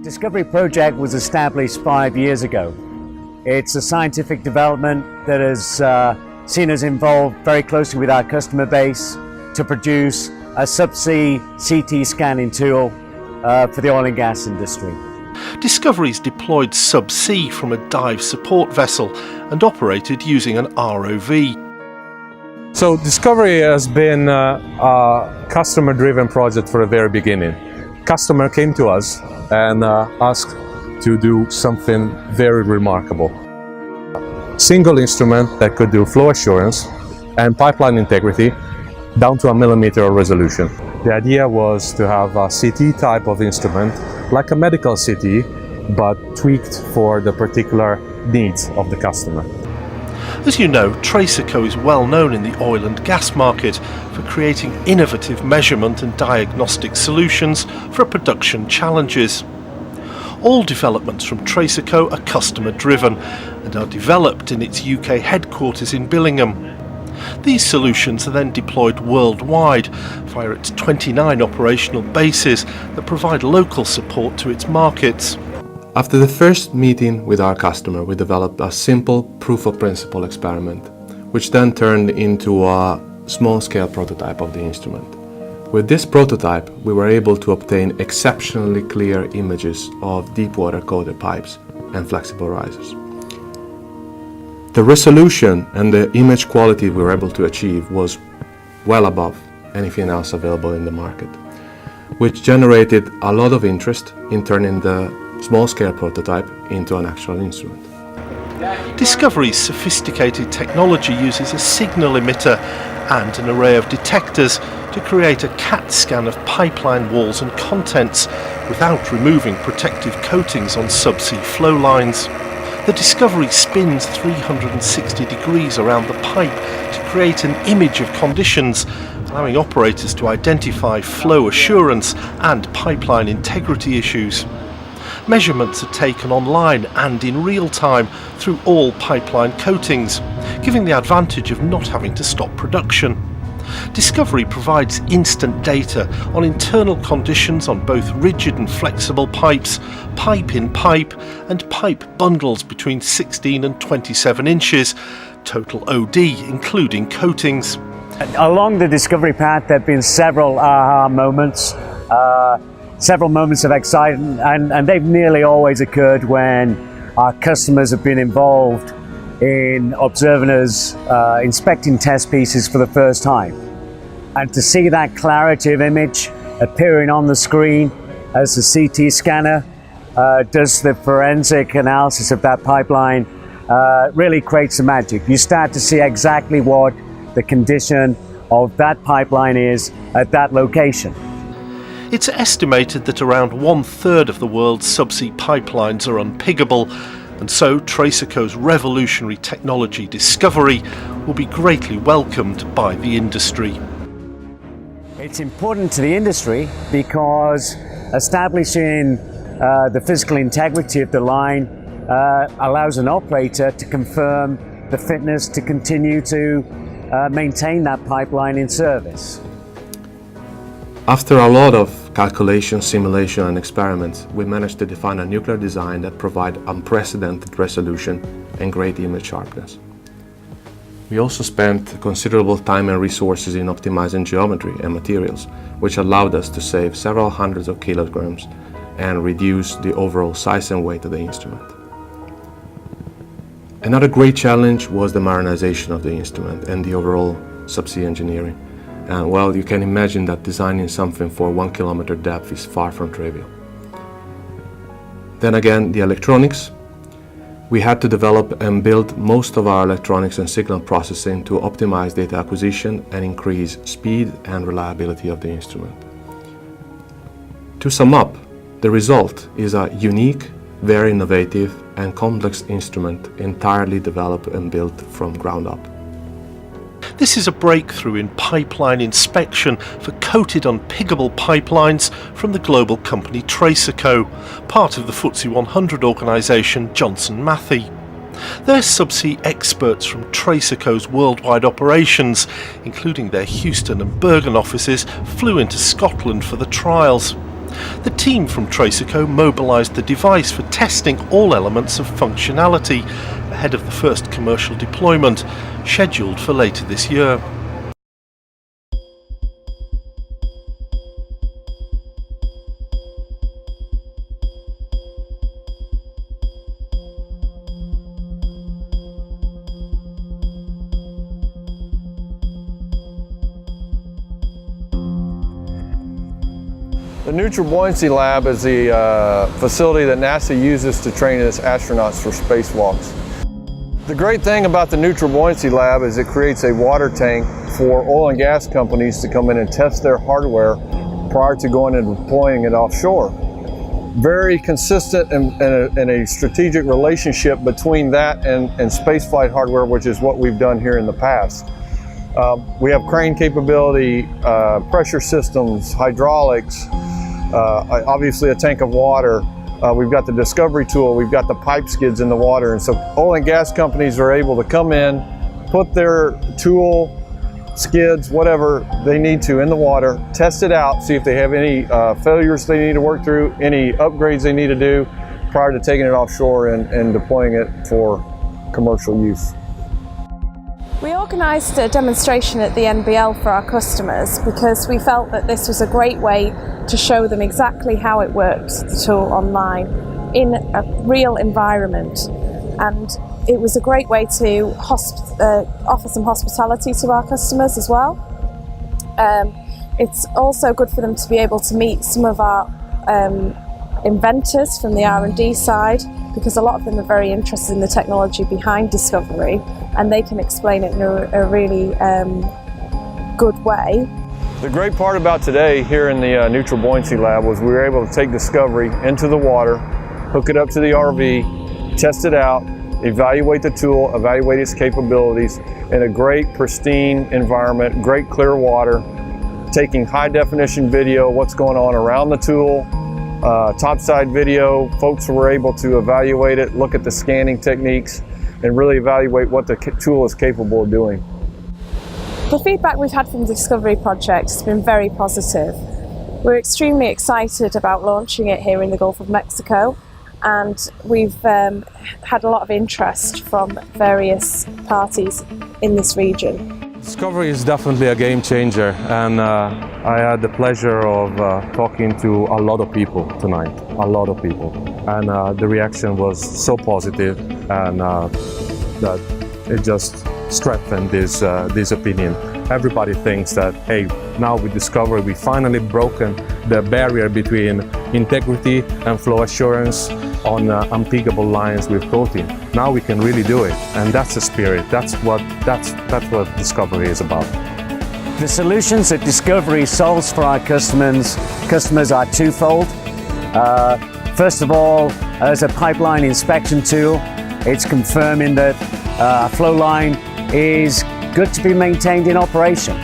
Discovery Project was established 5 years ago. It's a scientific development that has seen us involved very closely with our customer base to produce a subsea CT scanning tool for the oil and gas industry. Discovery's deployed subsea from a dive support vessel and operated using an ROV. So Discovery has been a customer-driven project from the very beginning. Customer came to us and asked to do something very remarkable. Single instrument that could do flow assurance and pipeline integrity down to a millimeter resolution. The idea was to have a CT type of instrument, like a medical CT, but tweaked for the particular needs of the customer. As you know, Tracerco is well known in the oil and gas market for creating innovative measurement and diagnostic solutions for production challenges. All developments from Tracerco are customer driven and are developed in its UK headquarters in Billingham. These solutions are then deployed worldwide via its 29 operational bases that provide local support to its markets. After the first meeting with our customer, we developed a simple proof of principle experiment, which then turned into a small-scale prototype of the instrument. With this prototype, we were able to obtain exceptionally clear images of deep-water coated pipes and flexible risers. The resolution and the image quality we were able to achieve was well above anything else available in the market, which generated a lot of interest in turning the small-scale prototype into an actual instrument. Discovery's sophisticated technology uses a signal emitter and an array of detectors to create a CAT scan of pipeline walls and contents without removing protective coatings on subsea flow lines. The Discovery spins 360 degrees around the pipe to create an image of conditions, allowing operators to identify flow assurance and pipeline integrity issues. Measurements are taken online and in real time through all pipeline coatings, giving the advantage of not having to stop production. Discovery provides instant data on internal conditions on both rigid and flexible pipes, pipe in pipe, and pipe bundles between 16 and 27 inches, total OD including coatings. Along the Discovery path there have been several aha moments, several moments of excitement, and they've nearly always occurred when our customers have been involved in observing us inspecting test pieces for the first time. And to see that clarity of image appearing on the screen as the CT scanner does the forensic analysis of that pipeline really creates the magic. You start to see exactly what the condition of that pipeline is at that location. It's estimated that around 1/3 of the world's subsea pipelines are unpiggable, and so Tracerco's revolutionary technology Discovery will be greatly welcomed by the industry. It's important to the industry because establishing the physical integrity of the line allows an operator to confirm the fitness to continue to maintain that pipeline in service. After a lot of calculation, simulation and experiments, we managed to define a nuclear design that provides unprecedented resolution and great image sharpness. We also spent considerable time and resources in optimizing geometry and materials, which allowed us to save several hundreds of kilograms and reduce the overall size and weight of the instrument. Another great challenge was the marinization of the instrument and the overall subsea engineering. And well, you can imagine that designing something for 1 kilometer depth is far from trivial. Then again, the electronics. We had to develop and build most of our electronics and signal processing to optimize data acquisition and increase speed and reliability of the instrument. To sum up, the result is a unique, very innovative and complex instrument entirely developed and built from ground up. This is a breakthrough in pipeline inspection for coated unpiggable pipelines from the global company Tracerco, part of the FTSE 100 organisation Johnson Matthey. They're subsea experts from Tracerco's worldwide operations, including their Houston and Bergen offices, flew into Scotland for the trials. The team from Tracerco mobilised the device for testing all elements of functionality ahead of the first commercial deployment, scheduled for later this year. The Neutral Buoyancy Lab is the facility that NASA uses to train its astronauts for spacewalks. The great thing about the Neutral Buoyancy Lab is it creates a water tank for oil and gas companies to come in and test their hardware prior to going and deploying it offshore. Very consistent and a strategic relationship between that and spaceflight hardware, which is what we've done here in the past. We have crane capability, pressure systems, hydraulics, obviously a tank of water. We've got the Discovery tool, we've got the pipe skids in the water, and so oil and gas companies are able to come in, put their tool, skids, whatever they need to in the water, test it out, see if they have any failures they need to work through, any upgrades they need to do prior to taking it offshore and deploying it for commercial use. We organised a demonstration at the NBL for our customers because we felt that this was a great way to show them exactly how it works, the tool online, in a real environment. And it was a great way to offer some hospitality to our customers as well. It's also good for them to be able to meet some of our inventors from the R&D side, because a lot of them are very interested in the technology behind Discovery, and they can explain it in a really good way. The great part about today here in the Neutral Buoyancy Lab was we were able to take Discovery into the water, hook it up to the RV, test it out, evaluate the tool, evaluate its capabilities in a great pristine environment, great clear water, taking high definition video, what's going on around the tool, topside video. Folks were able to evaluate it, look at the scanning techniques, and really evaluate what the tool is capable of doing. The feedback we've had from the Discovery project has been very positive. We're extremely excited about launching it here in the Gulf of Mexico, and we've had a lot of interest from various parties in this region. Discovery is definitely a game changer, and I had the pleasure of talking to a lot of people tonight, a lot of people, and the reaction was so positive, and that it just strengthened this opinion. Everybody thinks that, hey, now with Discovery we finally broken the barrier between integrity and flow assurance on unpickable lines with coating. Now we can really do it, and that's the spirit. That's what Discovery is about. The solutions that Discovery solves for our customers are twofold. First of all, as a pipeline inspection tool, it's confirming that a flow line is good to be maintained in operation,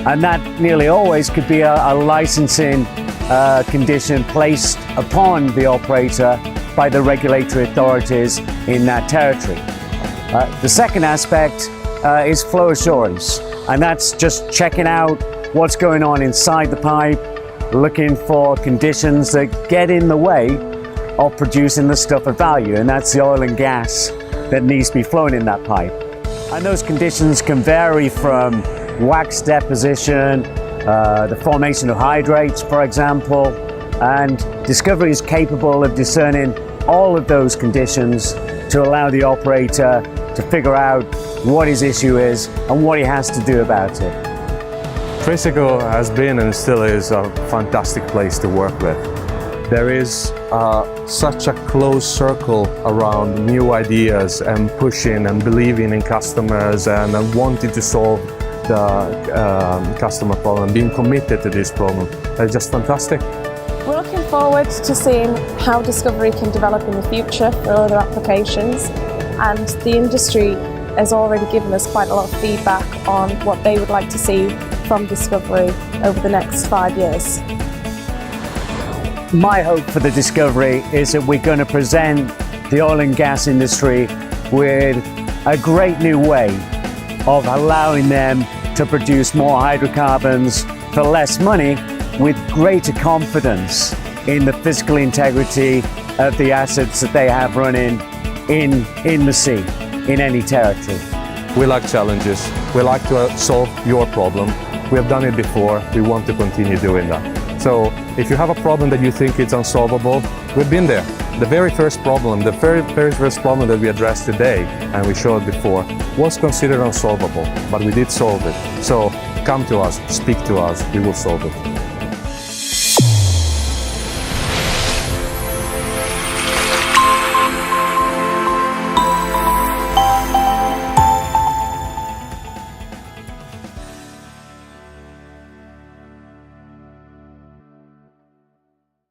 and that nearly always could be a licensing condition placed upon the operator by the regulatory authorities in that territory. The second aspect is flow assurance, and that's just checking out what's going on inside the pipe, looking for conditions that get in the way of producing the stuff of value, and that's the oil and gas that needs to be flowing in that pipe. And those conditions can vary from wax deposition, the formation of hydrates, for example, and Discovery is capable of discerning all of those conditions to allow the operator to figure out what his issue is and what he has to do about it. Tracerco has been and still is a fantastic place to work with. There is such a close circle around new ideas and pushing and believing in customers and wanting to solve the customer problem, being committed to this problem. It's just fantastic. We're looking forward to seeing how Discovery can develop in the future for other applications, and the industry has already given us quite a lot of feedback on what they would like to see from Discovery over the next 5 years. My hope for the Discovery is that we're going to present the oil and gas industry with a great new way of allowing them to produce more hydrocarbons for less money with greater confidence in the physical integrity of the assets that they have running in the sea, in any territory. We like challenges. We like to solve your problem. We have done it before. We want to continue doing that. So if you have a problem that you think it's unsolvable, we've been there. The very first problem that we addressed today, and we showed before, was considered unsolvable, but we did solve it. So come to us, speak to us, we will solve it.